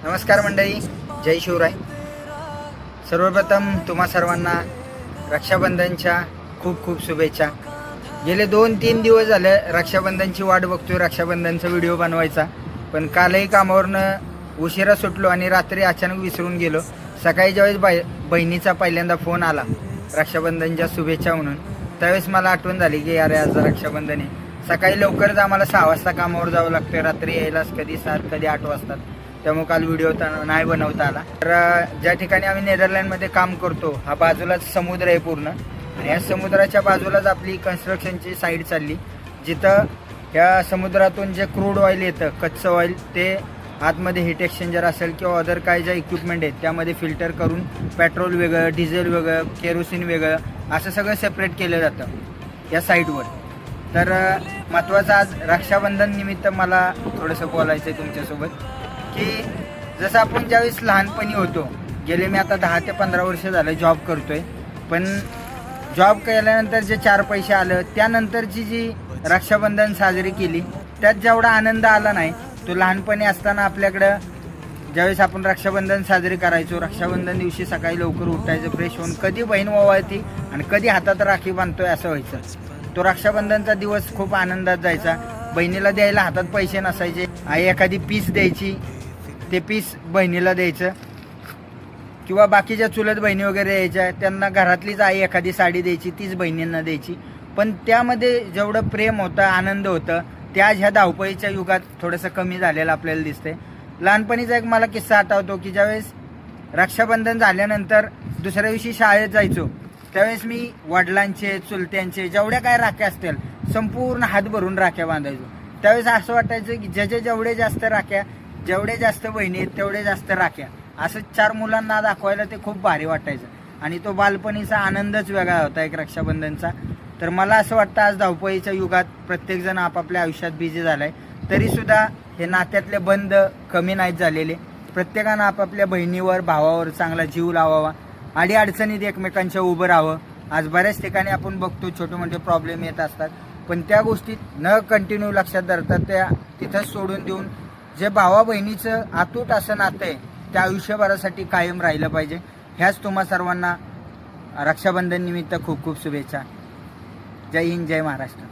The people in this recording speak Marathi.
नमस्कार मंडळी, जय शिवराय. सर्वप्रथम तुम्हा सर्वांना रक्षाबंधनच्या खूप खूप शुभेच्छा. गेले 2-3 दिवस झाले रक्षाबंधनची वाट बघतोय, रक्षाबंधनचा व्हिडिओ बनवायचा. पण कालही कामावरनं उशिरा सुटलो आणि रात्री अचानक विसरून गेलो. सकाळी ज्यावेळेस बहिणीचा पहिल्यांदा फोन आला रक्षाबंधनच्या शुभेच्छा म्हणून, त्यावेळेस मला आठवण झाली की अरे आज रक्षाबंधन आहे. सकाळी लवकरच आम्हाला 6 वाजता कामावर जावं लागतं, रात्री यायलाच कधी 7 कधी 8 वाजतात. त्यामुळे काल व्हिडिओ नाही बनवता आला. तर ज्या ठिकाणी आम्ही नेदरलँडमध्ये काम करतो, हा बाजूलाच समुद्र आहे पूर्ण, आणि या समुद्राच्या बाजूलाच आपली कन्स्ट्रक्शनची साईड चालली, जिथं या समुद्रातून जे क्रूड ऑइल येतं, कच्चं ऑइल, ते आतमध्ये हीट एक्सचेंजर असेल किंवा अदर काय ज्या इक्विपमेंट आहेत त्यामध्ये फिल्टर करून पेट्रोल वेगळं, डिझेल वेगळं, केरोसिन वेगळं असं सगळं सेपरेट केलं जातं या साईटवर. तर महत्त्वाचं आज रक्षाबंधन निमित्त मला थोडंसं बोलायचं आहे तुमच्यासोबत की जसं आपण ज्यावेळेस लहानपणी होतो, गेले मी आता 10 ते 15 वर्ष झालं जॉब करतोय, पण जॉब केल्यानंतर जे 4 पैसे आलं त्यानंतरची जी रक्षाबंधन साजरी केली त्यात जेवढा आनंद आला नाही तो लहानपणी असताना आपल्याकडं ज्यावेळेस आपण रक्षाबंधन साजरी करायचो, रक्षाबंधन दिवशी सकाळी लवकर उठायचं, फ्रेश होऊन कधी बहीण ओवाळती आणि कधी हातात राखी बांधतोय असं व्हायचं. तो रक्षाबंधनचा दिवस खूप आनंदात जायचा. बहिणीला द्यायला हातात पैसे नसायचे, आई एखादी पीस द्यायची, ते पीस बहिणीला द्यायचं, किंवा बाकीच्या चुलत बहिणी वगैरे यायच्या त्यांना घरातलीच आई एखादी साडी द्यायची, तीच बहिणींना द्यायची. पण त्यामध्ये जेवढं प्रेम होतं, आनंद होतं, ते आज ह्या धावपळीच्या युगात थोडंसं कमी झालेलं आपल्याला दिसतंय. लहानपणीचा एक मला किस्सा आठवतो की ज्यावेळेस रक्षाबंधन झाल्यानंतर दुसऱ्या दिवशी शाळेत जायचो, त्यावेळेस मी वडिलांचे, चुलत्यांचे जेवढ्या काय राख्या असतील संपूर्ण हात भरून राख्या बांधायचो. त्यावेळेस असं वाटायचं की जेवढे जास्त राख्या, जेवढे जास्त बहिणी आहेत तेवढे जास्त राख्या, असं 4 मुलांना दाखवायला ते खूप भारी वाटायचं. आणि तो बालपणीचा आनंदच वेगळा होता एक रक्षाबंधनचा. तर मला असं वाटतं आज धावपळीच्या युगात प्रत्येकजण आपापल्या आयुष्यात बिझी झालाय, तरीसुद्धा हे नात्यातले बंध कमी नाहीत झालेले. प्रत्येकानं आपापल्या बहिणीवर, भावावर चांगला जीव लावावा, अडीअडचणीत एकमेकांच्या उभं राहावं. आज बऱ्याच ठिकाणी आपण बघतो छोटे मोठे प्रॉब्लेम येत असतात, पण त्या गोष्टीत न कंटिन्यू लक्षात धरतात त्या तिथंच सोडून देऊन जे भावा बहिणीचं अतूट असं नातं आहे त्या आयुष्यभरासाठी कायम राहिलं पाहिजे. ह्याच तुम्हा सर्वांना रक्षाबंधन निमित्त खूप खूप शुभेच्छा. जय हिंद, जय महाराष्ट्र.